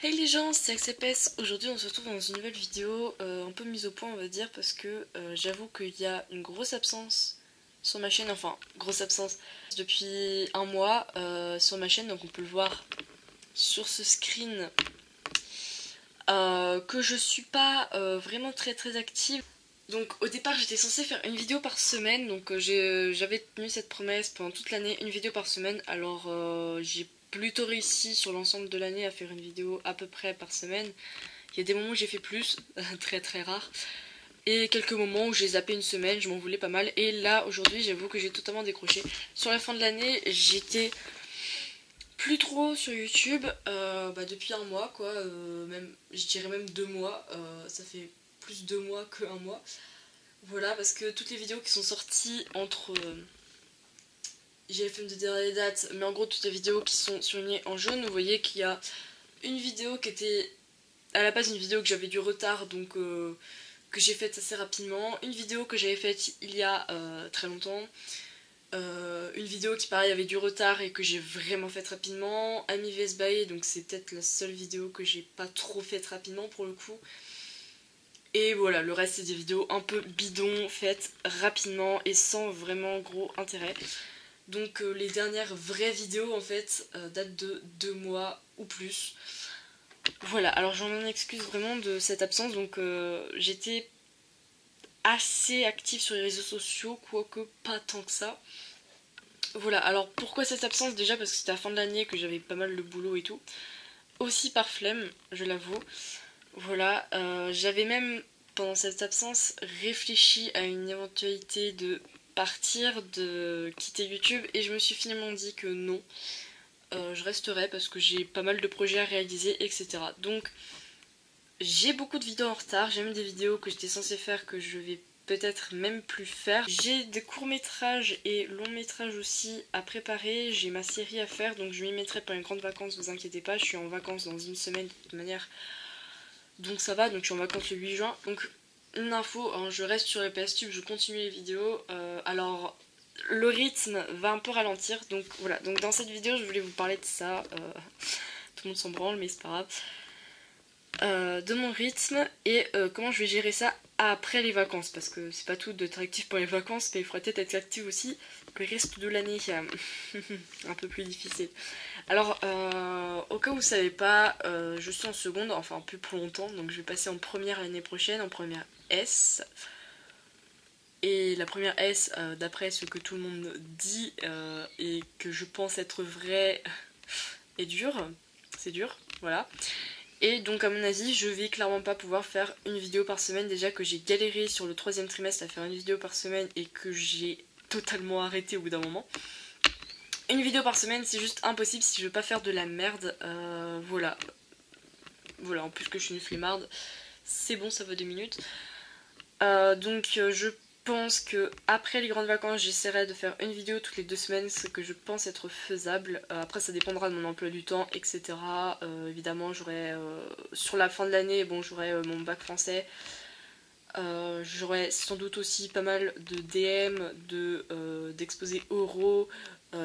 Hey les gens, c'est AxePS. Aujourd'hui on se retrouve dans une nouvelle vidéo un peu mise au point on va dire parce que j'avoue qu'il y a une grosse absence sur ma chaîne, enfin grosse absence depuis un mois sur ma chaîne, donc on peut le voir sur ce screen que je suis pas vraiment très active. Donc au départ j'étais censée faire une vidéo par semaine, donc j'avais tenu cette promesse pendant toute l'année, une vidéo par semaine. Alors j'ai plutôt réussi sur l'ensemble de l'année à faire une vidéo à peu près par semaine. Il y a des moments où j'ai fait plus, très rare, et quelques moments où j'ai zappé une semaine, je m'en voulais pas mal. Et là aujourd'hui j'avoue que j'ai totalement décroché. Sur la fin de l'année j'étais plus trop sur YouTube depuis un mois quoi, même, je dirais même 2 mois, ça fait plus 2 mois que un mois. Voilà, parce que toutes les vidéos qui sont sorties entre GFM de dernière date, mais en gros toutes les vidéos qui sont surlignées en jaune, vous voyez qu'il y a une vidéo qui était à la base une vidéo que j'avais du retard, donc que j'ai faite assez rapidement, une vidéo que j'avais faite il y a très longtemps, une vidéo qui pareil avait du retard et que j'ai vraiment faite rapidement, Ami vs Bae, donc c'est peut-être la seule vidéo que j'ai pas trop faite rapidement pour le coup. Et voilà, le reste c'est des vidéos un peu bidons, faites rapidement et sans vraiment gros intérêt. Donc les dernières vraies vidéos en fait datent de 2 mois ou plus. Voilà, alors j'en excuse vraiment de cette absence, donc j'étais assez active sur les réseaux sociaux, quoique pas tant que ça. Voilà, alors pourquoi cette absence? Déjà parce que c'était la fin de l'année, que j'avais pas mal de boulot et tout. Aussi par flemme, je l'avoue. Voilà, j'avais même pendant cette absence réfléchi à une éventualité de partir, de quitter YouTube, et je me suis finalement dit que non, je resterai parce que j'ai pas mal de projets à réaliser, etc. Donc j'ai beaucoup de vidéos en retard, j'ai même des vidéos que j'étais censée faire que je vais peut-être même plus faire. J'ai des courts-métrages et longs-métrages aussi à préparer, j'ai ma série à faire, donc je m'y mettrai pendant les grandes vacances, vous inquiétez pas, je suis en vacances dans une semaine de toute manière. Donc ça va, donc je suis en vacances le 8 juin. Donc une info, hein, je reste sur le PS Tube, je continue les vidéos. Alors le rythme va un peu ralentir, donc voilà. Donc dans cette vidéo je voulais vous parler de ça. Tout le monde s'en branle mais c'est pas grave. De mon rythme et comment je vais gérer ça après les vacances, parce que c'est pas tout d'être actif pour les vacances, mais il faudrait peut-être être actif aussi le reste de l'année. Un peu plus difficile. Alors au cas où vous savez pas, je suis en seconde, enfin plus pour longtemps, donc je vais passer en première l'année prochaine, en première S. Et la première S, d'après ce que tout le monde dit et que je pense être vrai, est dure. C'est dur, voilà. Et donc à mon avis je vais clairement pas pouvoir faire une vidéo par semaine, déjà que j'ai galéré sur le 3ème trimestre à faire une vidéo par semaine et que j'ai totalement arrêté au bout d'un moment. Une vidéo par semaine c'est juste impossible si je veux pas faire de la merde, voilà. Voilà, en plus que je suis une flemmarde, c'est bon, ça vaut 2 minutes. Donc je pense que après les grandes vacances j'essaierai de faire une vidéo toutes les 2 semaines, ce que je pense être faisable. Après ça dépendra de mon emploi du temps, etc. Évidemment j'aurai sur la fin de l'année, bon j'aurai mon bac français. J'aurai sans doute aussi pas mal de DM, d'exposés oraux,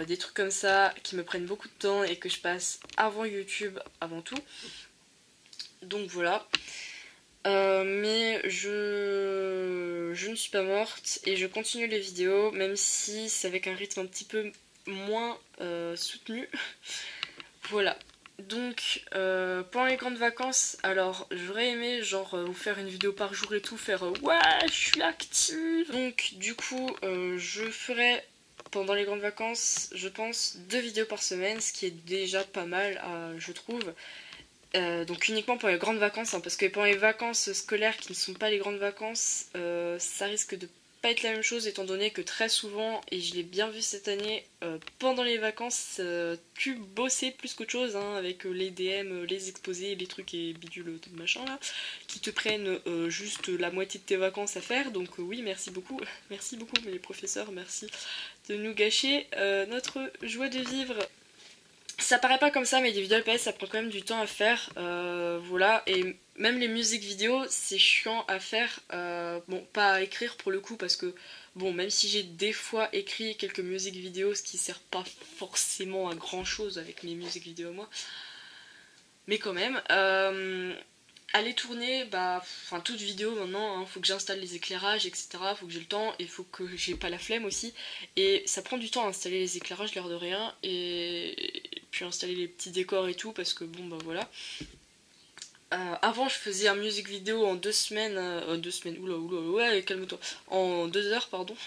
des trucs comme ça qui me prennent beaucoup de temps et que je passe avant YouTube avant tout. Donc voilà. Mais je ne suis pas morte et je continue les vidéos, même si c'est avec un rythme un petit peu moins soutenu. Voilà. Donc pendant les grandes vacances, alors j'aurais aimé genre vous faire une vidéo par jour et tout, faire ouais je suis active. Donc du coup je ferai pendant les grandes vacances je pense 2 vidéos par semaine, ce qui est déjà pas mal je trouve. Donc uniquement pour les grandes vacances, hein, parce que pendant les vacances scolaires qui ne sont pas les grandes vacances, ça risque de pas être la même chose, étant donné que très souvent, et je l'ai bien vu cette année, pendant les vacances tu bossais plus qu'autre chose, hein, avec les DM, les exposés, les trucs et bidules machin là, qui te prennent juste la moitié de tes vacances à faire. Donc oui, merci beaucoup les professeurs, merci de nous gâcher notre joie de vivre. Ça paraît pas comme ça, mais des vidéos LPS ça prend quand même du temps à faire, voilà, et même les musiques vidéo c'est chiant à faire, bon pas à écrire pour le coup parce que bon même si j'ai des fois écrit quelques musiques vidéo, ce qui sert pas forcément à grand chose avec mes musiques vidéo moi, mais quand même. Aller tourner, enfin toute vidéo maintenant, faut que j'installe les éclairages, etc. Faut que j'ai le temps et faut que j'ai pas la flemme aussi. Et ça prend du temps à installer les éclairages, l'air de rien, et puis installer les petits décors et tout, parce que bon bah voilà. Avant je faisais un music vidéo en 2 semaines, ouais calme-toi, en 2 heures pardon.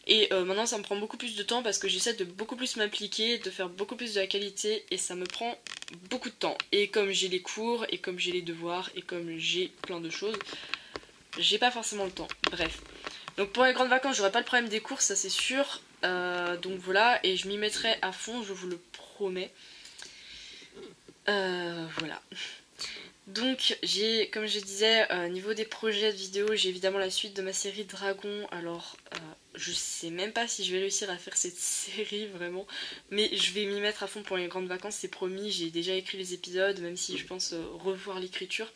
Et maintenant ça me prend beaucoup plus de temps parce que j'essaie de beaucoup plus m'appliquer, de faire beaucoup plus de la qualité et ça me prend beaucoup de temps. Et comme j'ai les cours, et comme j'ai les devoirs, et comme j'ai plein de choses, j'ai pas forcément le temps. Bref. Donc pour les grandes vacances j'aurai pas le problème des cours, ça c'est sûr. Donc voilà, et je m'y mettrai à fond, je vous le promets. Voilà. Donc j'ai, comme je disais, niveau des projets de vidéo, j'ai évidemment la suite de ma série Dragon. Alors je sais même pas si je vais réussir à faire cette série vraiment, mais je vais m'y mettre à fond pour les grandes vacances, c'est promis. J'ai déjà écrit les épisodes, même si je pense revoir l'écriture,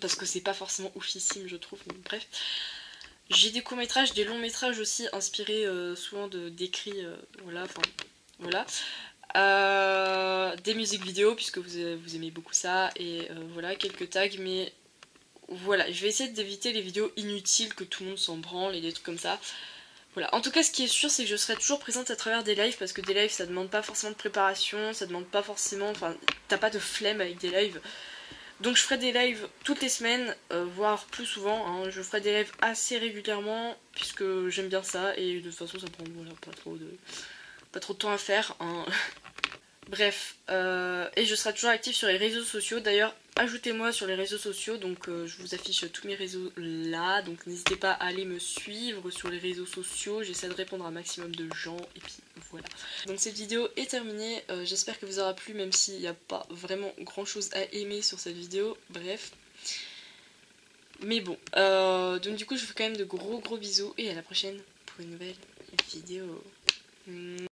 parce que c'est pas forcément oufissime je trouve, mais bref. J'ai des courts-métrages, des longs-métrages aussi, inspirés souvent d'écrits, voilà, enfin voilà. Des musiques vidéo puisque vous aimez beaucoup ça, et voilà, quelques tags, mais voilà, je vais essayer d'éviter les vidéos inutiles que tout le monde s'en branle et des trucs comme ça. Voilà, en tout cas ce qui est sûr c'est que je serai toujours présente à travers des lives, parce que des lives ça demande pas forcément de préparation, ça demande pas forcément, enfin t'as pas de flemme avec des lives. Donc je ferai des lives toutes les semaines, voire plus souvent, hein. Je ferai des lives assez régulièrement puisque j'aime bien ça, et de toute façon ça prend voilà, pas trop de temps à faire, hein. Bref, et je serai toujours active sur les réseaux sociaux. D'ailleurs, ajoutez-moi sur les réseaux sociaux, donc je vous affiche tous mes réseaux là, donc n'hésitez pas à aller me suivre sur les réseaux sociaux, j'essaie de répondre à un maximum de gens, et puis voilà. Donc cette vidéo est terminée, j'espère qu'elle vous aura plu, même s'il n'y a pas vraiment grand chose à aimer sur cette vidéo, bref. Mais bon, donc du coup je vous fais quand même de gros bisous, et à la prochaine pour une nouvelle vidéo.